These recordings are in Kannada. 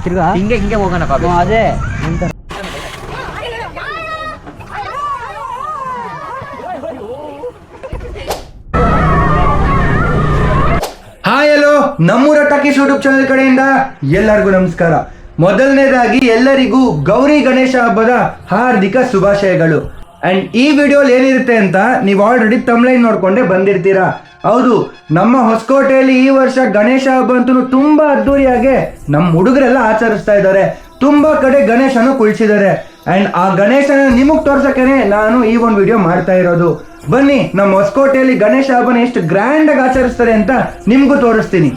ತಿರ್ಗಾ ಹಿಂಗೆ ಹಿಂಗೆ ಹೋಗೋಣ ಅದೇ ಹಾಯ್ ಹಲೋ, ನಮ್ಮೂರ ಟಾಕೀಸ್ ಯೂಟ್ಯೂಬ್ ಚಾನೆಲ್ ಕಡೆಯಿಂದ ಎಲ್ಲರಿಗೂ ನಮಸ್ಕಾರ. ಮೊದಲನೇದಾಗಿ ಎಲ್ಲರಿಗೂ ಗೌರಿ ಗಣೇಶ ಹಬ್ಬದ ಹಾರ್ದಿಕ ಶುಭಾಶಯಗಳು. ಅಂಡ್ ಈ ವಿಡಿಯೋಲಿ ಏನಿರುತ್ತೆ ಅಂತ ನೀವು ಆಲ್ರೆಡಿ ತಮ್ಲೈನ್ ನೋಡ್ಕೊಂಡೇ ಬಂದಿರ್ತೀರಾ. ಹೌದು, ನಮ್ಮ ಹೊಸಕೋಟೆಯಲ್ಲಿ ಈ ವರ್ಷ ಗಣೇಶ ಹಬ್ಬ ಅಂತೂ ತುಂಬಾ ಅದ್ದೂರಿಯಾಗಿ ನಮ್ಮ ಹುಡುಗರೆಲ್ಲ ಆಚರಿಸ್ತಾ ಇದ್ದಾರೆ. ತುಂಬಾ ಕಡೆ ಗಣೇಶನ ಕುಳಿಸಿದ್ದಾರೆ. ಅಂಡ್ ಆ ಗಣೇಶನ ನಿಮಗ್ ತೋರ್ಸಕ್ಕೇನೆ ನಾನು ಈ ಒಂದು ವಿಡಿಯೋ ಮಾಡ್ತಾ ಇರೋದು. ಬನ್ನಿ, ನಮ್ಮ ಹೊಸಕೋಟೆಯಲ್ಲಿ ಗಣೇಶ ಹಬ್ಬನ ಎಷ್ಟು ಗ್ರ್ಯಾಂಡ್ ಆಗಿ ಆಚರಿಸ್ತಾರೆ ಅಂತ ನಿಮ್ಗೂ ತೋರಿಸ್ತೀನಿ.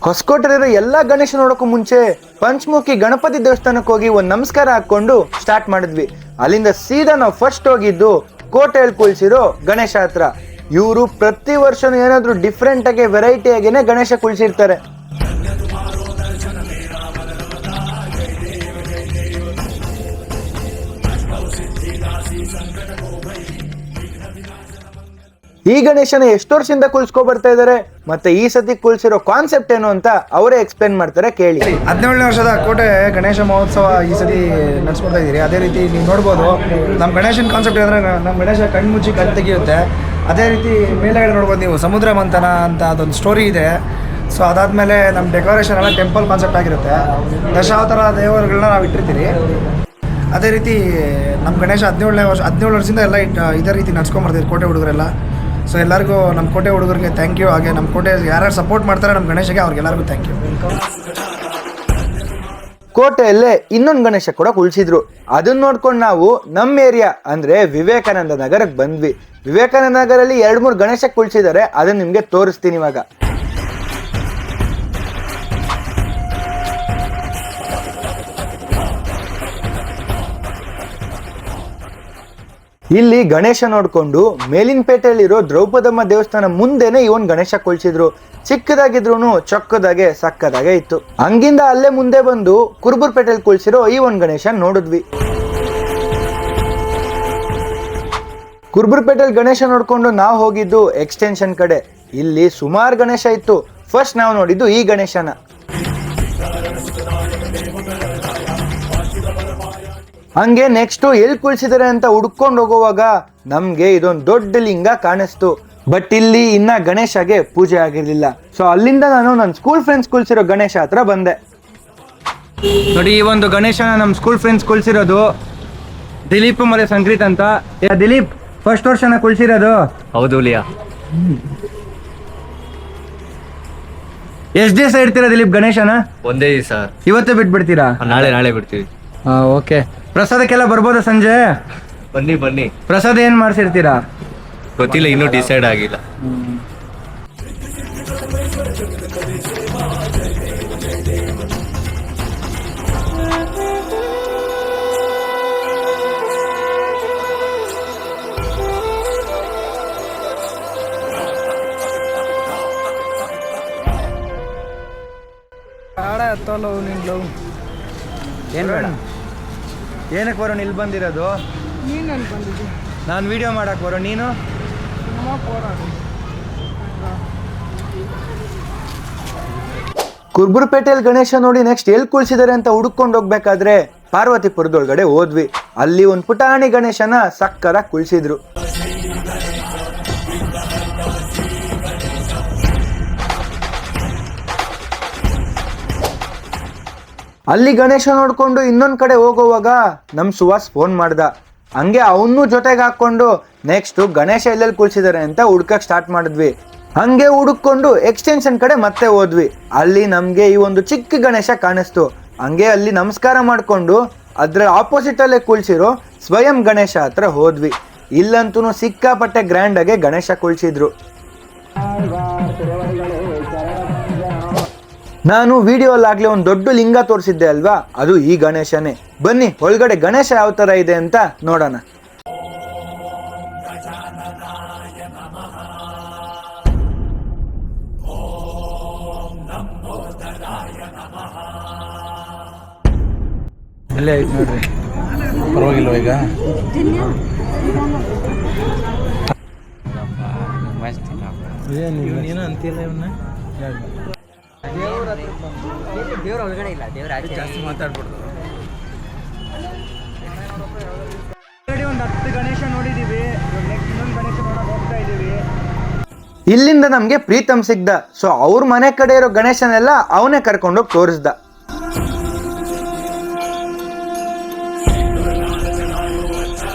ಹೊಸಕೋಟೆಯಲ್ಲಿರೋ ಎಲ್ಲಾ ಗಣೇಶ ನೋಡೋಕ್ಕೂ ಮುಂಚೆ ಪಂಚಮುಖಿ ಗಣಪತಿ ದೇವಸ್ಥಾನಕ್ಕೆ ಹೋಗಿ ಒಂದು ನಮಸ್ಕಾರ ಹಾಕೊಂಡು ಸ್ಟಾರ್ಟ್ ಮಾಡಿದ್ವಿ. ಅಲ್ಲಿಂದ ಸೀದಾ ನಾವು ಫಸ್ಟ್ ಹೋಗಿದ್ದು ಕೋಟೆಯಲ್ಲಿ ಕುಳಿಸಿರೋ ಗಣೇಶ ಹತ್ರ. ಇವರು ಪ್ರತಿ ವರ್ಷನೂ ಏನಾದ್ರು ಡಿಫ್ರೆಂಟ್ ಆಗಿ ವೆರೈಟಿ ಆಗಿನೇ ಗಣೇಶ ಕುಳಿಸಿರ್ತಾರೆ. ಈ ಗಣೇಶನ ಎಷ್ಟು ವರ್ಷದಿಂದ ಕುಲ್ಸ್ಕೊ ಬರ್ತಾ ಇದಾರೆ, ಮತ್ತೆ ಈ ಸತಿ ಕುಲ್ಸಿರೋ ಕಾನ್ಸೆಪ್ಟ್ ಏನು ಅಂತ ಅವರೇ ಎಕ್ಸ್ಪ್ಲೇನ್ ಮಾಡ್ತಾರೆ, ಕೇಳಿ. 17ನೇ ವರ್ಷದ ಕೋಟೆ ಗಣೇಶ ಮಹೋತ್ಸವ ಈ ಸತಿ ನಡೆಸ್ಕೊಡ್ತಾ ಇದ್ದೀರಿ. ಅದೇ ರೀತಿ ನೀವು ನೋಡ್ಬೋದು, ನಮ್ಮ ಗಣೇಶನ ಕಾನ್ಸೆಪ್ಟ್ ಅಂದರೆ ನಮ್ಮ ಗಣೇಶ ಕಣ್ಮುಚ್ಚಿ ಕಣ್ ತೆಗೆಯುತ್ತೆ. ಅದೇ ರೀತಿ ಮೇಲೆಗಡೆ ನೋಡ್ಬೋದು ನೀವು ಸಮುದ್ರ ಮಂಥನ ಅಂತ ಅದೊಂದು ಸ್ಟೋರಿ ಇದೆ. ಸೊ ಅದಾದಮೇಲೆ ನಮ್ಮ ಡೆಕೋರೇಷನ್ ಎಲ್ಲ ಟೆಂಪಲ್ ಕಾನ್ಸೆಪ್ಟ್ ಆಗಿರುತ್ತೆ. ದಶಾವತಾರ ದೇವರುಗಳನ್ನ ನಾವು ಇಟ್ಟಿರ್ತೀರಿ. ಅದೇ ರೀತಿ ನಮ್ಮ ಗಣೇಶ 17 ವರ್ಷದಿಂದ ಎಲ್ಲ ಇದೇ ರೀತಿ ನಡ್ಸ್ಕೊಂಬರ್ತೀವಿ ಕೋಟೆ ಹುಡುಗರೆಲ್ಲ. ಸೊ ಎಲ್ಲರಿಗೂ ನಮ್ಮ ಕೋಟೆ ಹುಡುಗರಿಗೆ ಥ್ಯಾಂಕ್ ಯು. ಹಾಗೆ ನಮ್ಮ ಕೋಟೆ ಯಾರ್ಯಾರು ಸಪೋರ್ಟ್ ಮಾಡ್ತಾರೆ ನಮ್ಮ ಗಣೇಶಗೆ, ಅವ್ರಿಗೆಲ್ಲರಿಗೂ ಥ್ಯಾಂಕ್ ಯು. ಕೋಟೆಯಲ್ಲೇ ಇನ್ನೊಂದು ಗಣೇಶ ಕೂಡ ಕುಳಿಸಿದ್ರು. ಅದನ್ನ ನೋಡ್ಕೊಂಡು ನಾವು ನಮ್ಮ ಏರಿಯಾ ಅಂದ್ರೆ ವಿವೇಕಾನಂದ ನಗರಕ್ಕೆ ಬಂದ್ವಿ. ವಿವೇಕಾನಂದ ನಗರಲ್ಲಿ 2-3 ಗಣೇಶ ಕುಳಿಸಿದ್ದಾರೆ. ಅದನ್ನ ನಿಮ್ಗೆ ತೋರಿಸ್ತೀನಿ ಇವಾಗ. ಇಲ್ಲಿ ಗಣೇಶ ನೋಡ್ಕೊಂಡು ಮೇಲಿನಪೇಟೆಯಲ್ಲಿರೋ ದ್ರೌಪದಮ್ಮ ದೇವಸ್ಥಾನ ಮುಂದೆನೆ ಈ ಒಂದು ಗಣೇಶ ಕುಳಿಸಿದ್ರು. ಚಿಕ್ಕದಾಗಿದ್ರು ಚೊಕ್ಕದಾಗೆ ಸಕ್ಕದಾಗೆ ಇತ್ತು. ಹಂಗಿಂದ ಅಲ್ಲೇ ಮುಂದೆ ಬಂದು ಕುರುಬುರ್ಪೇಟೆಯಲ್ಲಿ ಕುಳಿಸಿರೋ ಈ ಒಂದು ಗಣೇಶ ನೋಡಿದ್ವಿ. ಕುರುಬುರ್ಪೇಟೆಯಲ್ಲಿ ಗಣೇಶ ನೋಡ್ಕೊಂಡು ನಾವು ಹೋಗಿದ್ದು ಎಕ್ಸ್ಟೆನ್ಷನ್ ಕಡೆ. ಇಲ್ಲಿ ಸುಮಾರು ಗಣೇಶ ಇತ್ತು. ಫಸ್ಟ್ ನಾವು ನೋಡಿದ್ದು ಈ ಗಣೇಶನ. ಹಂಗೆ ನೆಕ್ಸ್ಟ್ ಎಲ್ಲಿ ಕುಳಿಸಿದಾರೆ ಅಂತ ಹುಡ್ಕೊಂಡು ಹೋಗುವಾಗ ನಮ್ಗೆ ಇದೊಂದು ದೊಡ್ಡ ಲಿಂಗ ಕಾಣಿಸ್ತು. ಬಟ್ ಇಲ್ಲಿ ಇನ್ನ ಗಣೇಶಗೆ ಪೂಜೆ ಆಗಿರ್ಲಿಲ್ಲ. ಸೊ ಅಲ್ಲಿಂದ ನಾನು ನನ್ನ ಸ್ಕೂಲ್ ಫ್ರೆಂಡ್ಸ್ ಕುಳಿಸಿರೋ ಗಣೇಶ ಹತ್ರ ಬಂದೆ. ನೋಡಿ, ಈ ಒಂದು ಗಣೇಶನ ನಮ್ಮ ಸ್ಕೂಲ್ ಫ್ರೆಂಡ್ಸ್ ಕುಳಿಸಿರೋದು ದಿಲೀಪ್ ಮತ್ತೆ ಸಂಕ್ರೀತ್ ಅಂತ. ದಿಲೀಪ್ ಫಸ್ಟ್ ವರ್ಷನ ಕುಳಿಸಿರೋದು? ಹೌದು ಲಿಯಾ. ಎಷ್ಟ್ ದಿವಸ ಇಡ್ತೀರಾ ದಿಲೀಪ್ ಗಣೇಶನ? ಒಂದೇ ದಿವಸ. ಇವತ್ತೇ ಬಿಟ್ಬಿಡ್ತೀರಾ? ನಾಳೆ ಬಿಡ್ತೀವಿ. ಓಕೆ. ಪ್ರಸಾದಕ್ಕೆಲ್ಲ ಬರ್ಬೋದಾ ಸಂಜೆ? ಬನ್ನಿ. ಪ್ರಸಾದ ಏನ್ ಮಾಡ್ಸಿರ್ತೀರಾ? ಗೊತ್ತಿಲ್ಲ, ಇನ್ನೂ ಡಿಸೈಡ್ ಆಗಿಲ್ಲ. ಏನ್ ಬೇಡ, ಏನಕ್ಕೆ ಬರೋ? ಇಲ್ಲಿ ಬಂದಿರೋದು ನಾನು ವಿಡಿಯೋ ಮಾಡಕ್ ಬರೋ. ನೀನು ಕುರುಬುರ್ಪೇಟೆಯಲ್ಲಿ ಗಣೇಶ ನೋಡಿ ನೆಕ್ಸ್ಟ್ ಎಲ್ಲಿ ಕುಳಿಸಿದಾರೆ ಅಂತ ಹುಡುಕೊಂಡು ಹೋಗ್ಬೇಕಾದ್ರೆ ಪಾರ್ವತಿಪುರದೊಳಗಡೆ ಹೋದ್ವಿ. ಅಲ್ಲಿ ಒಂದು ಪುಟಾಣಿ ಗಣೇಶನ ಸಕ್ಕರ ಕುಳಿಸಿದ್ರು. ಅಲ್ಲಿ ಗಣೇಶ ನೋಡ್ಕೊಂಡು ಇನ್ನೊಂದ್ ಕಡೆ ಹೋಗುವಾಗ ನಮ್ ಸುವಾಸ್ ಫೋನ್ ಮಾಡ್ದ. ಹಂಗೆ ಅವನು ಜೊತೆಗೆ ಹಾಕೊಂಡು ನೆಕ್ಸ್ಟ್ ಗಣೇಶ ಎಲ್ಲೆಲ್ಲಿ ಕುಳಿಸಿದಾರೆ ಅಂತ ಹುಡ್ಕಕ್ ಸ್ಟಾರ್ಟ್ ಮಾಡಿದ್ವಿ. ಹಂಗೆ ಹುಡುಕೊಂಡು ಎಕ್ಸ್ಟೆನ್ಷನ್ ಕಡೆ ಮತ್ತೆ ಹೋದ್ವಿ. ಅಲ್ಲಿ ನಮ್ಗೆ ಈ ಒಂದು ಚಿಕ್ಕ ಗಣೇಶ ಕಾಣಿಸ್ತು. ಹಂಗೆ ಅಲ್ಲಿ ನಮಸ್ಕಾರ ಮಾಡ್ಕೊಂಡು ಅದ್ರ ಆಪೋಸಿಟ್ ಅಲ್ಲೇ ಕುಳಿಸಿರೋ ಸ್ವಯಂ ಗಣೇಶ ಹತ್ರ ಹೋದ್ವಿ. ಇಲ್ಲಂತೂ ಸಿಕ್ಕಾಪಟ್ಟೆ ಗ್ರ್ಯಾಂಡ್ ಆಗಿ ಗಣೇಶ ಕುಳಿಸಿದ್ರು. ನಾನು ವಿಡಿಯೋಲ್ಲಾಗ್ಲೇ ಒಂದು ದೊಡ್ಡ ಲಿಂಗ ತೋರಿಸಿದ್ದೆ ಅಲ್ವಾ, ಅದು ಈ ಗಣೇಶನೇ. ಬನ್ನಿ ಒಳಗಡೆ ಗಣೇಶ ಯಾವ ತರ ಇದೆ ಅಂತ ನೋಡೋಣ. ಅಲ್ಲೇ ಐತೆ ನೋಡ್ರಿ, ಪರವಾಗಿಲ್ವ ಈಗ? ಏನು ಅಂತಿಲ್ಲ ಇವನ್ನ. ದೇವ್ರ ಒಳಗಡೆ ಇಲ್ಲ, ದೇವ್ರ ಆಚೆ. ಜಾಸ್ತಿ ಮಾತಾಡ್ಬಿಡ್ದು. ಒಂದು 10 ಗಣೇಶ ನೋಡಿದೀವಿ. ನೆಕ್ಸ್ಟ್ ಇನ್ನೊಂದು ಗಣೇಶ ನೋಡಕ್ ಹೋಗ್ತಾ ಇದೀವಿ. ಇಲ್ಲಿಂದ ನಮ್ಗೆ ಪ್ರೀತಮ್ ಸಿಗ್ದ. ಸೊ ಅವ್ರ ಮನೆ ಕಡೆ ಇರೋ ಗಣೇಶನೆಲ್ಲ ಅವನೇ ಕರ್ಕೊಂಡೋಗಿ ತೋರಿಸ್ದ.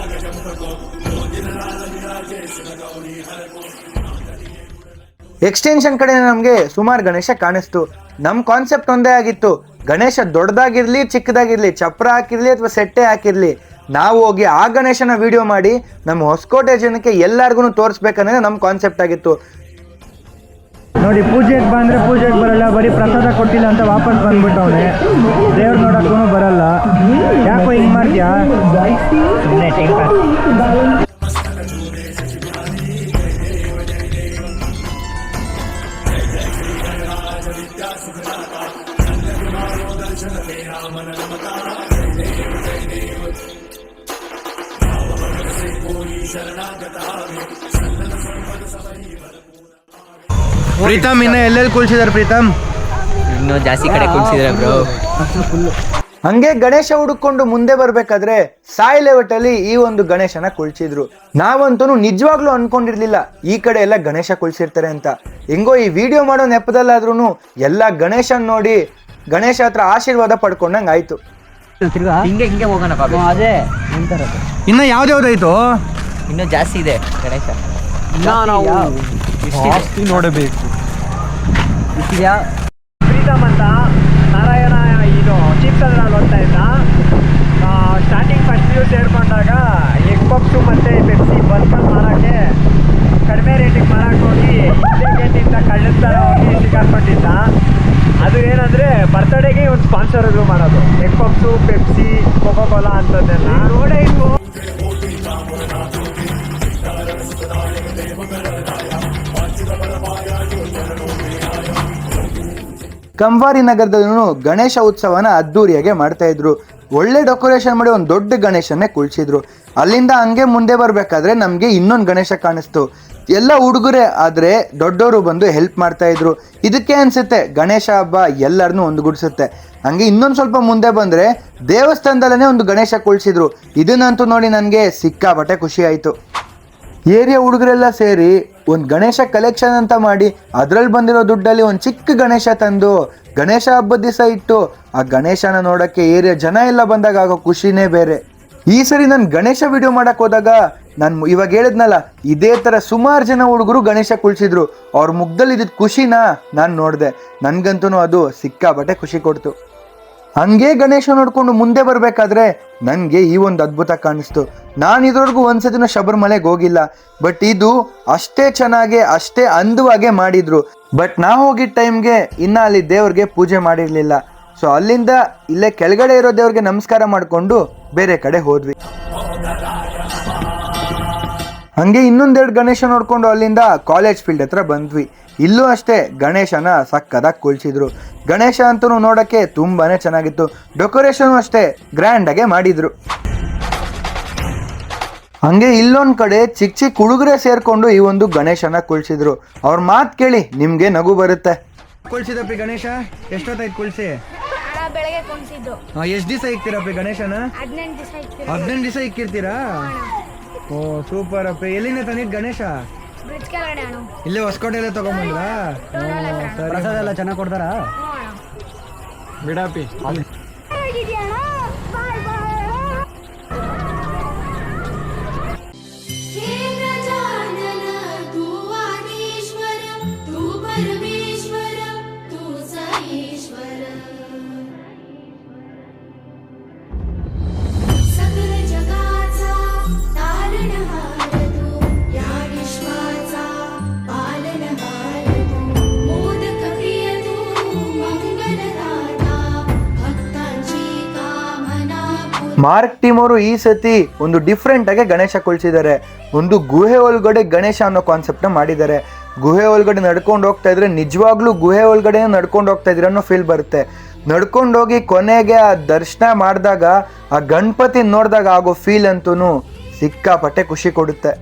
ಎಕ್ಸ್ಟೆನ್ಷನ್ ಕಡೆ ನಮ್ಗೆ ಸುಮಾರು ಗಣೇಶ ಕಾಣಿಸ್ತು. ನಮ್ ಕಾನ್ಸೆಪ್ಟ್ ಒಂದೇ ಆಗಿತ್ತು, ಗಣೇಶ ದೊಡ್ಡದಾಗಿರ್ಲಿ ಚಿಕ್ಕದಾಗಿರ್ಲಿ, ಚಪ್ರ ಹಾಕಿರ್ಲಿ ಅಥವಾ ಸೆಟ್ಟೆ ಹಾಕಿರ್ಲಿ, ನಾವು ಹೋಗಿ ಆ ಗಣೇಶನ ವಿಡಿಯೋ ಮಾಡಿ ನಮ್ಮ ಹೊಸಕೋಟೆ ಜನಕ್ಕೆ ಎಲ್ಲಾರ್ಗು ತೋರಿಸ್ಬೇಕನ್ನೋದು ನಮ್ಮ ಕಾನ್ಸೆಪ್ಟ್ ಆಗಿತ್ತು. ನೋಡಿ, ಪೂಜೆಗೆ ಬಂದ್ರೆ ಪೂಜೆಗೆ ಬರಲ್ಲ, ಬರೀ ಪ್ರಸಾದ ಕೊಟ್ಟಿಲ್ಲ ಅಂತ ವಾಪಸ್ ಬಂದ್ಬಿಟ್ಟವನೆ. ದೇವ್ರು ನೋಡಕ್ಕೂ ಬರಲ್ಲ. ಯಾಕೋ ಹಿಂಗ್ ಮಾಡ್ತೀಯಾ? ಪ್ರೀತಮ್ ಇನ್ನ ಎಲ್ಲೆಲ್ಲಿ ಕುಳ್ಸಿದಾರೆ ಪ್ರೀತಮ್? ಇನ್ನೂ ಜಾಸ್ತಿ ಕಡೆ ಕುಣಿಸಿದ್ರೆ ಬ್ರೋ. ಹಂಗೆ ಗಣೇಶ ಹುಡುಕೊಂಡು ಮುಂದೆ ಬರ್ಬೇಕಾದ್ರೆ ಸಾಯಿ ಲೇಔಟ್ ಅಲ್ಲಿ ಈ ಒಂದು ಗಣೇಶನ ಕುಳ್ಸಿದ್ರು. ನಾವಂತೂ ನಿಜವಾಗ್ಲೂ ಅನ್ಕೊಂಡಿರ್ಲಿಲ್ಲ ಈ ಕಡೆ ಎಲ್ಲ ಗಣೇಶ ಕುಳ್ಸಿರ್ತಾರೆ ಅಂತ. ಹೆಂಗೋ ಈ ವಿಡಿಯೋ ಮಾಡೋ ನೆಪದಲ್ಲಾದ್ರೂ ಎಲ್ಲ ಗಣೇಶನ್ ನೋಡಿ ಗಣೇಶ ಹತ್ರ ಆಶೀರ್ವಾದ ಪಡ್ಕೊಂಡಂಗ್ ಆಯ್ತು. ಹಿಂಗೆ ಹೋಗೋಣ ಬಾಬು. ಅದೇ ಇನ್ನ ಯಾವ್ದಾಯ್ತು? ಇನ್ನೂ ಜಾಸ್ತಿ ಇದೆ ಗಣೇಶ. ನೋಡಬೇಕು. ಪ್ರೀತಮ್ ಅಂತ ನಾರಾಯಣ ಇದು ಚೀಫ್ ಸದರಲ್ಲಿ ಓದ್ತಾ ಇದ್ದ. ಸ್ಟಾರ್ಟಿಂಗ್ ಫಸ್ಟ್ ವ್ಯೂ ಸೇರಿಕೊಂಡಾಗ ಎಗ್ ಪಪ್ಸು ಮತ್ತು ಪೆಪ್ಸಿ ಬಲ್ಕಲ್ಲಿ ಮಾರೋಕ್ಕೆ ಕಡಿಮೆ ರೇಟಿಗೆ ಮಾರಕ್ಕೆ ಹೋಗಿ ಇದೇ ಗೇಟಿಂದ ಕಳ್ಳದ ಥರ ಹೋಗಿ ಸಿಗಾಕೊಂಡಿದ್ದ. ಅದು ಏನಂದರೆ ಬರ್ತಡೇಗೆ ಒಂದು ಸ್ಪಾನ್ಸರ್ಗಳು ಮಾಡೋದು, egg puffs, Pepsi, cocoa Cola ಅಂಥದ್ದೆಲ್ಲ ರೋಡೇ ಇತ್ತು. ಕಂವಾರಿ ನಗರದಲ್ಲೂ ಗಣೇಶ ಉತ್ಸವನ ಅದ್ದೂರಿಯಾಗೆ ಮಾಡ್ತಾ ಇದ್ರು. ಒಳ್ಳೆ ಡೆಕೋರೇಷನ್ ಮಾಡಿ ಒಂದು ದೊಡ್ಡ ಗಣೇಶನ್ನೇ ಕುಳ್ಸಿದ್ರು. ಅಲ್ಲಿಂದ ಹಂಗೆ ಮುಂದೆ ಬರ್ಬೇಕಾದ್ರೆ ನಮ್ಗೆ ಇನ್ನೊಂದು ಗಣೇಶ ಕಾಣಿಸ್ತು. ಎಲ್ಲ ಹುಡುಗರೇ ಆದ್ರೆ ದೊಡ್ಡವರು ಬಂದು ಹೆಲ್ಪ್ ಮಾಡ್ತಾ ಇದ್ರು. ಇದಕ್ಕೆ ಅನ್ಸುತ್ತೆ ಗಣೇಶ ಹಬ್ಬ ಎಲ್ಲರನ್ನೂ ಒಂದುಗೂಡಿಸುತ್ತೆ. ಹಂಗೆ ಇನ್ನೊಂದು ಸ್ವಲ್ಪ ಮುಂದೆ ಬಂದ್ರೆ ದೇವಸ್ಥಾನದಲ್ಲೇ ಒಂದು ಗಣೇಶ ಕುಳ್ಸಿದ್ರು. ಇದನ್ನಂತೂ ನೋಡಿ ನನಗೆ ಸಿಕ್ಕಾಪಟ್ಟೆ ಖುಷಿ ಆಯ್ತು. ಏರಿಯಾ ಹುಡುಗರೆಲ್ಲ ಸೇರಿ ಒಂದು ಗಣೇಶ ಕಲೆಕ್ಷನ್ ಅಂತ ಮಾಡಿ ಅದ್ರಲ್ಲಿ ಬಂದಿರೋ ದುಡ್ಡಲ್ಲಿ ಒಂದು ಚಿಕ್ಕ ಗಣೇಶ ತಂದು ಗಣೇಶ ಹಬ್ಬದ ದಿವಸ ಇಟ್ಟು ಆ ಗಣೇಶನ ನೋಡಕ್ಕೆ ಏರಿಯಾ ಜನ ಎಲ್ಲ ಬಂದಾಗ ಆಗೋ ಖುಷಿನೇ ಬೇರೆ. ಈ ಸರಿ ನಾನು ಗಣೇಶ ವಿಡಿಯೋ ಮಾಡಕ್ ಹೋದಾಗ ನಾನು ಇವಾಗ ಹೇಳಿದ್ನಲ್ಲ, ಇದೇ ತರ ಸುಮಾರು ಜನ ಹುಡುಗರು ಗಣೇಶ ಕುಳ್ಸಿದ್ರು. ಅವ್ರ ಮುಗ್ದಲ್ಲಿ ಇದ್ದಿದ್ದ ಖುಷಿನ ನಾನು ನೋಡಿದೆ. ನನ್ಗಂತೂ ಅದು ಸಿಕ್ಕಾಬಟ್ಟೆ ಖುಷಿ ಕೊಡ್ತು. ಹಂಗೆ ಗಣೇಶ ನೋಡ್ಕೊಂಡು ಮುಂದೆ ಬರ್ಬೇಕಾದ್ರೆ ನನಗೆ ಈ ಒಂದು ಅದ್ಭುತ ಕಾಣಿಸ್ತು. ನಾನು ಇದ್ರವರೆಗೂ ಒಂದ್ಸತಿನ ಶಬರಿಮಲೆಗೆ ಹೋಗಿಲ್ಲ, ಬಟ್ ಇದು ಅಷ್ಟೇ ಚೆನ್ನಾಗೆ ಅಷ್ಟೇ ಅಂದವಾಗೆ ಮಾಡಿದ್ರು. ಬಟ್ ನಾವು ಹೋಗಿದ್ದ ಟೈಮ್ಗೆ ಇನ್ನ ಅಲ್ಲಿ ದೇವ್ರಿಗೆ ಪೂಜೆ ಮಾಡಿರ್ಲಿಲ್ಲ. ಸೊ ಅಲ್ಲಿಂದ ಇಲ್ಲೇ ಕೆಳಗಡೆ ಇರೋ ದೇವ್ರಿಗೆ ನಮಸ್ಕಾರ ಮಾಡಿಕೊಂಡು ಬೇರೆ ಕಡೆ ಹೋದ್ವಿ. ಹಂಗೆ ಇನ್ನೊಂದೆರಡು ಗಣೇಶ ನೋಡ್ಕೊಂಡು ಅಲ್ಲಿಂದ ಕಾಲೇಜ್ ಫೀಲ್ಡ್ ಹತ್ರ ಬಂದ್ವಿ. ಇಲ್ಲೂ ಅಷ್ಟೇ ಗಣೇಶನ ಸಕ್ಕದಾಗಿ ಕುಳ್ಸಿದ್ರು. ಗಣೇಶ ಅಂತೂ ನೋಡಕ್ಕೆ ತುಂಬಾನೇ ಚೆನ್ನಾಗಿತ್ತು. ಡೆಕೋರೇಷನ್ ಅಷ್ಟೇ ಗ್ರ್ಯಾಂಡ್ ಆಗಿ ಮಾಡಿದ್ರು. ಹಂಗೆ ಇಲ್ಲೊಂದ್ ಕಡೆ ಚಿಕ್ಕ ಚಿಕ್ಕ ಹುಡುಗರೇ ಸೇರ್ಕೊಂಡು ಈ ಒಂದು ಗಣೇಶನ ಕುಳ್ಸಿದ್ರು. ಅವ್ರ ಮಾತು ಕೇಳಿ ನಿಮ್ಗೆ ನಗು ಬರುತ್ತೆ. ಕುಳ್ಸಿದಪ್ಪಿ ಗಣೇಶ ಎಷ್ಟೊತ್ತಾಯ್ತು ಕುಳ್ಸಿ? ಬೆಳಗ್ಗೆ ಕುಣಿಸಿದ್ದು. ಎಷ್ಟು ದಿವಸ ಇಕ್ತೀರಪ್ಪಿ ಗಣೇಶನ? 18 ದಿವಸ ಇಕ್ಕಿರ್ತೀರಾ? ಓ ಸೂಪರ್ ಅಪ್ಪಿ. ಎಲ್ಲಿಂದ ತಂದಿದ್ ಗಣೇಶ? ಇಲ್ಲೇ ಹೊಸಕೋಟೆಲ್ಲ ತಗೊಂಡ್ಬಂದ್ರ? ಪ್ರಸಾದ ಎಲ್ಲ ಚೆನ್ನಾಗಿ ಕೊಡ್ತಾರಾ? ಬಿಡಪ್ಪಿ. ಮಾರ್ಕ್ ಟೀಮ್ ಅವರು ಈ ಸತಿ ಒಂದು ಡಿಫ್ರೆಂಟ್ ಆಗಿ ಗಣೇಶ ಕುಳ್ಸಿದ್ದಾರೆ. ಒಂದು ಗುಹೆ ಒಳಗಡೆ ಗಣೇಶ ಅನ್ನೋ ಕಾನ್ಸೆಪ್ಟ್ ನ ಮಾಡಿದ್ದಾರೆ. ಗುಹೆ ಒಳಗಡೆ ನಡ್ಕೊಂಡು ಹೋಗ್ತಾ ಇದ್ರೆ ನಿಜವಾಗ್ಲೂ ಗುಹೆ ಒಳಗಡೆ ನಡ್ಕೊಂಡು ಹೋಗ್ತಾ ಇದ್ರೆ ಅನ್ನೋ ಫೀಲ್ ಬರುತ್ತೆ. ನಡ್ಕೊಂಡೋಗಿ ಕೊನೆಗೆ ಆ ದರ್ಶನ ಮಾಡಿದಾಗ ಆ ಗಣಪತಿ ನೋಡಿದಾಗ ಆಗೋ ಫೀಲ್ ಅಂತೂ ಸಿಕ್ಕಾಪಟ್ಟೆ ಖುಷಿ ಕೊಡುತ್ತೆ.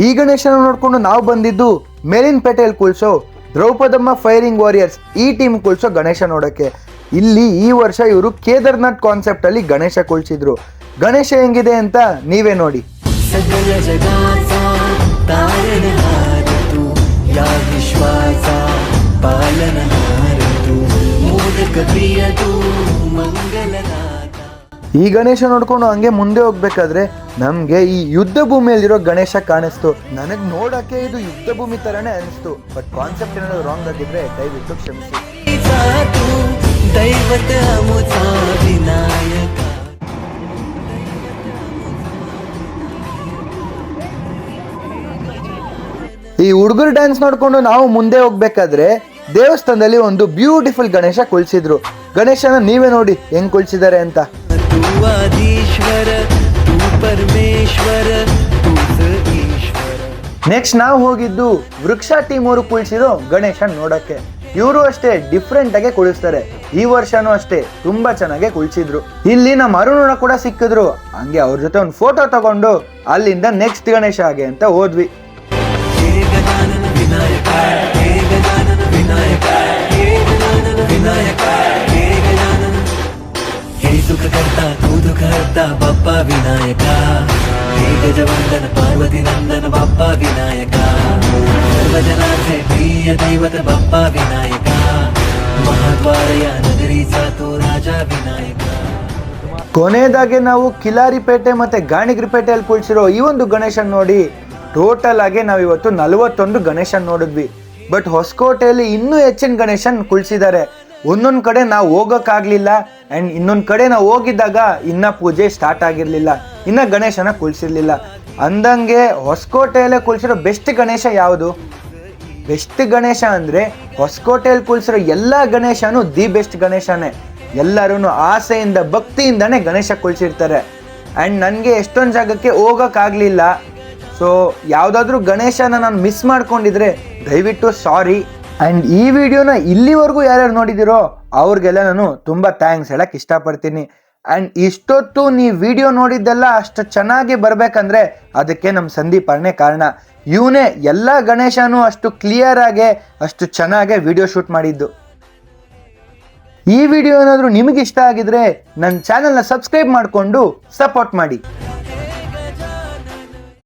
ಈ ಗಣೇಶನ ನೋಡ್ಕೊಂಡು ನಾವು ಬಂದಿದ್ದು ಮೇಲಿನಪೇಟೆಯಲ್ಲಿ ಕುಳ್ಸೋ ದ್ರೌಪದಮ್ಮ ಫೈರಿಂಗ್ ವಾರಿಯರ್ಸ್ ಈ ಟೀಮ್ ಕುಳ್ಸೋ ಗಣೇಶ ನೋಡಕ್ಕೆ. ಇಲ್ಲಿ ಈ ವರ್ಷ ಇವರು ಕೇದಾರ್ನಾಥ್ ಕಾನ್ಸೆಪ್ಟ್ ಅಲ್ಲಿ ಗಣೇಶ ಕುಳ್ಸಿದ್ರು. ಗಣೇಶ ಹೆಂಗಿದೆ ಅಂತ ನೀವೇ ನೋಡಿ. सगळ जगाचा तारणहार तू, या विश्वाचा पालनहार तू, मोदक प्रिय तू, मंगलदाता. ಈ ಗಣೇಶ ನೋಡ್ಕೊಂಡು ಹಂಗೆ ಮುಂದೆ ಹೋಗ್ಬೇಕಾದ್ರೆ ನಮ್ಗೆ ಈ ಯುದ್ಧ ಭೂಮಿಯಲ್ಲಿರೋ ಗಣೇಶ ಕಾಣಿಸ್ತು. ನನಗ್ ನೋಡಕ್ಕೆ ಇದು ಯುದ್ಧ ಭೂಮಿ ತರನೇ ಅನಿಸ್ತು. ಬಟ್ ಕಾನ್ಸೆಪ್ಟ್ ಏನಾದ್ರು ರಾಂಗ್ ಆಗಿದ್ರೆ ದಯವಿಟ್ಟು ಕ್ಷಮಿಸಿ. तू दैवत अमुचा विनायक. ಈ ಹುಡುಗರು ಡ್ಯಾನ್ಸ್ ನೋಡ್ಕೊಂಡು ನಾವು ಮುಂದೆ ಹೋಗ್ಬೇಕಾದ್ರೆ ದೇವಸ್ಥಾನದಲ್ಲಿ ಒಂದು ಬ್ಯೂಟಿಫುಲ್ ಗಣೇಶ ಕುಳ್ಸಿದ್ರು. ಗಣೇಶನ ನೀವೇ ನೋಡಿ ಹೆಂಗ್ ಕುಳ್ಸಿದ್ದಾರೆ ಅಂತ. तू आधीश्वर तू परमेश्वर तूच ईश्वर. ನೆಕ್ಸ್ಟ್ ನಾವು ಹೋಗಿದ್ದು ವೃಕ್ಷ ಟೀಮ್ ಅವರು ಕುಳ್ಸಿರೋ ಗಣೇಶನ್ ನೋಡಕ್ಕೆ. ಇವರು ಅಷ್ಟೇ ಡಿಫ್ರೆಂಟ್ ಆಗಿ ಕುಳಿಸ್ತಾರೆ. ಈ ವರ್ಷನೂ ಅಷ್ಟೇ ತುಂಬಾ ಚೆನ್ನಾಗಿ ಕುಳ್ಸಿದ್ರು. ಇಲ್ಲಿ ನಮ್ಮ ಅರುಣ ಕೂಡ ಸಿಕ್ಕಿದ್ರು. ಹಂಗೆ ಅವ್ರ ಜೊತೆ ಒಂದು ಫೋಟೋ ತಗೊಂಡು ಅಲ್ಲಿಂದ ನೆಕ್ಸ್ಟ್ ಗಣೇಶ ಹಾಗೆ ಅಂತ ಹೋದ್ವಿ. गजानन विनायक हे गजानन विनायक हे गजानन विनायक हे गजानन. हे सुख करता तू दुख हरता बाप्पा विनायका. हे गजवंदन पार्वती नंदन बाप्पा विनायका. सर्वजनांचे प्रिय दैवत बाप्पा विनायका. महाद्वार या नगरीचा तो राजा विनायका. ಕೊನೆಯದಾಗಿ ನಾವು ಕಿಲಾರಿಪೇಟೆ ಮತ್ತೆ ಗಾಣಿಗರಿಪೇಟೆಯಲ್ಲಿ ಕುಳ್ಸಿರೋ ಈ ಒಂದು ಗಣೇಶನ್ ನೋಡಿ ಟೋಟಲ್ ಆಗಿ ನಾವಿವತ್ತು 41 ಗಣೇಶನ್ ನೋಡಿದ್ವಿ. ಬಟ್ ಹೊಸಕೋಟೆಯಲ್ಲಿ ಇನ್ನೂ ಹೆಚ್ಚಿನ ಗಣೇಶನ್ ಕುಳ್ಸಿದ್ದಾರೆ. ಒಂದೊಂದು ಕಡೆ ನಾವು ಹೋಗೋಕ್ಕಾಗಲಿಲ್ಲ ಆ್ಯಂಡ್ ಇನ್ನೊಂದು ಕಡೆ ನಾವು ಹೋಗಿದ್ದಾಗ ಇನ್ನ ಪೂಜೆ ಸ್ಟಾರ್ಟ್ ಆಗಿರಲಿಲ್ಲ, ಇನ್ನ ಗಣೇಶನ ಕುಳ್ಸಿರ್ಲಿಲ್ಲ. ಅಂದಂಗೆ ಹೊಸಕೋಟೆಯಲ್ಲೇ ಕುಳ್ಸಿರೋ ಬೆಸ್ಟ್ ಗಣೇಶ ಯಾವುದು? ಬೆಸ್ಟ್ ಗಣೇಶ ಅಂದರೆ ಹೊಸಕೋಟೆಯಲ್ಲಿ ಕುಳ್ಸಿರೋ ಎಲ್ಲ ಗಣೇಶನೂ ದಿ ಬೆಸ್ಟ್ ಗಣೇಶನೇ. ಎಲ್ಲರೂ ಆಸೆಯಿಂದ ಭಕ್ತಿಯಿಂದನೇ ಗಣೇಶ ಕುಳ್ಸಿರ್ತಾರೆ. ಆ್ಯಂಡ್ ನನಗೆ ಎಷ್ಟೊಂದು ಜಾಗಕ್ಕೆ ಹೋಗೋಕ್ಕಾಗಲಿಲ್ಲ. ಸೊ ಯಾವುದಾದ್ರೂ ಗಣೇಶನ ನಾನು ಮಿಸ್ ಮಾಡ್ಕೊಂಡಿದ್ರೆ ದಯವಿಟ್ಟು ಸಾರಿ. ಆ್ಯಂಡ್ ಈ ವಿಡಿಯೋನ ಇಲ್ಲಿವರೆಗೂ ಯಾರ್ಯಾರು ನೋಡಿದಿರೋ ಅವ್ರಿಗೆಲ್ಲ ನಾನು ತುಂಬ ಥ್ಯಾಂಕ್ಸ್ ಹೇಳಕ್ಕೆ ಇಷ್ಟಪಡ್ತೀನಿ. ಆ್ಯಂಡ್ ಇಷ್ಟೊತ್ತು ನೀವು ವಿಡಿಯೋ ನೋಡಿದ್ದೆಲ್ಲ ಅಷ್ಟು ಚೆನ್ನಾಗಿ ಬರಬೇಕಂದ್ರೆ ಅದಕ್ಕೆ ನಮ್ಮ ಸಂದೀಪ್ ಅಣ್ಣೆ ಕಾರಣ. ಇವನೇ ಎಲ್ಲ ಗಣೇಶನೂ ಅಷ್ಟು ಕ್ಲಿಯರ್ ಆಗಿ ಅಷ್ಟು ಚೆನ್ನಾಗಿ ವಿಡಿಯೋ ಶೂಟ್ ಮಾಡಿದ್ದು. ಈ ವಿಡಿಯೋ ಏನಾದರೂ ನಿಮಗೆ ಇಷ್ಟ ಆಗಿದ್ರೆ ನನ್ನ ಚಾನಲ್ನ ಸಬ್ಸ್ಕ್ರೈಬ್ ಮಾಡಿಕೊಂಡು ಸಪೋರ್ಟ್ ಮಾಡಿ.